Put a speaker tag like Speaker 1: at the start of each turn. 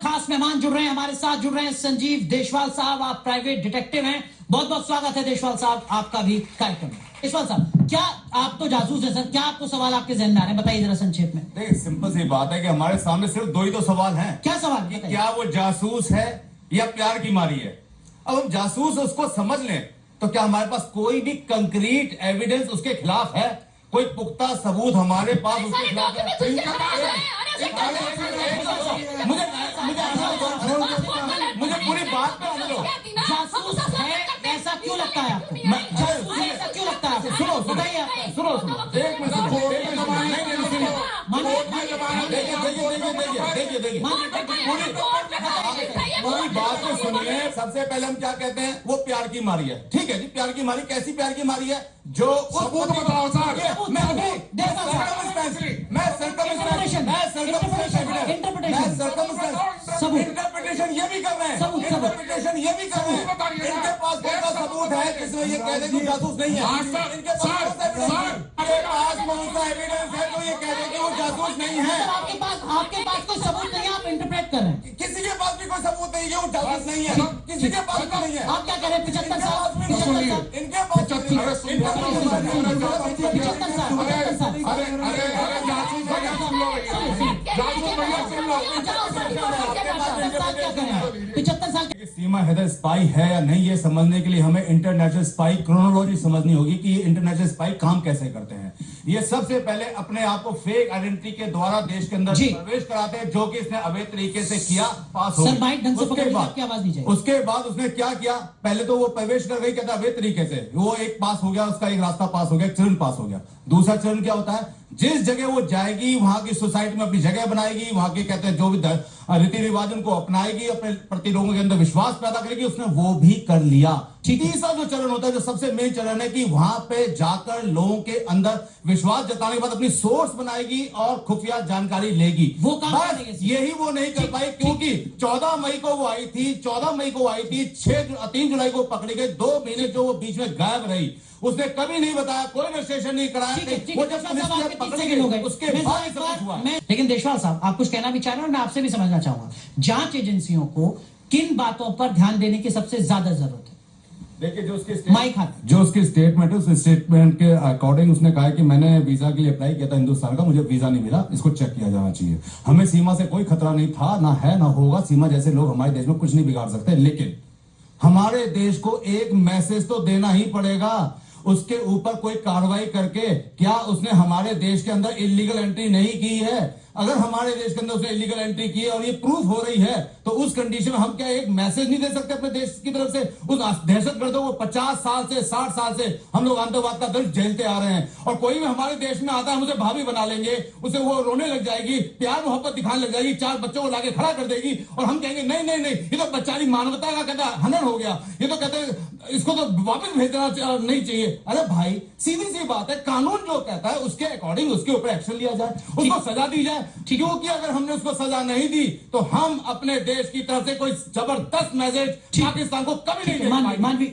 Speaker 1: खास मेहमान जुड़ रहे हैं हमारे साथ, जुड़ रहे हैं संजीव देशवाल साहब। आप प्राइवेट डिटेक्टिव हैं, बहुत बहुत स्वागत है देशवाल साहब आपका भी कार्यक्रम में। देशवाल साहब, क्या आप तो जासूस हैं सर, क्या आपको सवाल आपके जहन में आ रहे हैं, बताइए जरा संक्षेप में।
Speaker 2: देखिए, सिंपल सी बात है कि हमारे सामने सिर्फ दो ही तो सवाल हैं।
Speaker 1: क्या सवाल?
Speaker 2: कि क्या वो जासूस है या प्यार की मारी है। अब हम जासूस उसको समझ लें तो क्या हमारे पास कोई भी कंक्रीट एविडेंस उसके खिलाफ है? कोई पुख्ता सबूत हमारे पास उसके खिलाफ है? मुझे पूरी बात पे आने दो।
Speaker 1: जासूस है ऐसा क्यों लगता है आपको? जासूस है ऐसा क्यों लगता है आपको? सुनो बताइए आप।
Speaker 2: सुनो एक मिनट देखिए पूरी बात को सुनिए। सबसे पहले हम क्या कहते हैं, वो प्यार की मारी है। ठीक है जी, प्यार की मारी। कैसी प्यार की मारी है? जो
Speaker 3: सबूत बताओ सर।
Speaker 2: इंटरप्रिटेशन ये भी कर रहे हैं। इंटरप्रिटेशन ये भी कर रहे हैं। इनके पास कौन सा सबूत है जिसमें ये कह दे कि जासूस नहीं है? इनके पास कौन सा एविडेंस है तो ये कह दे कि वो जासूस नहीं है?
Speaker 1: आपके पास कोई सबूत नहीं है, आप इंटरप्रेट कर रहे हैं।
Speaker 2: किसी के पास भी कोई सबूत नहीं है वो जासूस नहीं है। किसी के पास भी नहीं है।
Speaker 1: आप क्या कह रहे हैं? 75 साल
Speaker 2: इनके पास सीमा हैदर स्पाई है या नहीं, ये समझने के लिए हमें इंटरनेशनल स्पाई क्रोनोलॉजी समझनी होगी कि ये इंटरनेशनल स्पाई काम कैसे करते हैं। ये सबसे पहले अपने आप को फेक आइडेंटिटी के द्वारा देश के अंदर प्रवेश कराते हैं, जो कि इसने अवैध तरीके से किया, पास हो गया। उसके बाद उसने क्या किया? पहले तो वो प्रवेश कर गई, कहता अवैध तरीके से। वो एक पास हो गया, उसका एक रास्ता पास हो गया, एक चरण पास हो गया। दूसरा चरण क्या होता है? जिस जगह वो जाएगी वहां की सोसाइटी में अपनी जगह बनाएगी, वहां के कहते हैं जो भी रीति रिवाज उनको अपनाएगी, अपने प्रति लोगों के अंदर विश्वास पैदा करेगी। उसने वो भी कर लिया। तीसरा जो चरण होता है, जो सबसे मेन चरण है, कि वहां पे जाकर लोगों के अंदर विश्वास जताने के बाद अपनी सोर्स बनाएगी और खुफिया जानकारी लेगी। वो काम यही वो नहीं कर पाई, क्योंकि 14 मई को वो आई थी, 14 मई को आई थी, 3 जुलाई को पकड़ी गई। 2 महीने जो वो बीच में गायब रही, उसने कभी नहीं बताया, कोई रजिस्ट्रेशन नहीं कराया। वो जब पकड़ी गई उसके बाद सब हुआ।
Speaker 1: लेकिन देशवाल साहब, आप कुछ कहना भी चाह रहे हैं और मैं आपसे भी समझना चाहूंगा, जांच एजेंसियों को किन बातों पर ध्यान देने की सबसे ज्यादा जरूरत है?
Speaker 2: देखिए, जो उसकी स्टेटमेंट है, उस स्टेटमेंट के अकॉर्डिंग उसने कहा कि मैंने वीजा के लिए अप्लाई किया था हिंदुस्तान का, मुझे वीजा नहीं मिला, इसको चेक किया जाना चाहिए। हमें सीमा से कोई खतरा नहीं था, ना है ना होगा। सीमा जैसे लोग हमारे देश में कुछ नहीं बिगाड़ सकते, लेकिन हमारे देश को एक मैसेज तो देना ही पड़ेगा। उसके ऊपर कोई कार्रवाई करके, क्या उसने हमारे देश के अंदर इलीगल एंट्री नहीं की है? अगर हमारे देश के अंदर उसने इलीगल एंट्री की है और ये प्रूफ हो रही है, तो उस कंडीशन में हम क्या एक मैसेज नहीं दे सकते अपने देश की तरफ से? उस दहशतगर्दों को 50 साल से 60 साल से हम लोग आतंकवाद का दर्द झेलते आ रहे हैं, और कोई भी हमारे देश में आता है, हम उसे भाभी बना लेंगे, उसे वो रोने लग जाएगी, प्यार मोहब्बत दिखाने लग जाएगी, 4 बच्चों को लाके खड़ा कर देगी, और हम कहेंगे नहीं नहीं नहीं, ये तो बेचारी मानवता का कहता हनन हो गया, ये तो कहते इसको तो वापस भेजना नहीं चाहिए। अरे भाई, सीधी सी बात है, कानून जो कहता है उसके अकॉर्डिंग उसके ऊपर एक्शन लिया जाए, उसको सजा दी जाए। क्योंकि अगर हमने उसको सजा नहीं दी तो हम अपने देश की तरफ से कोई जबरदस्त मैसेज पाकिस्तान को कभी नहीं दे पाएंगे।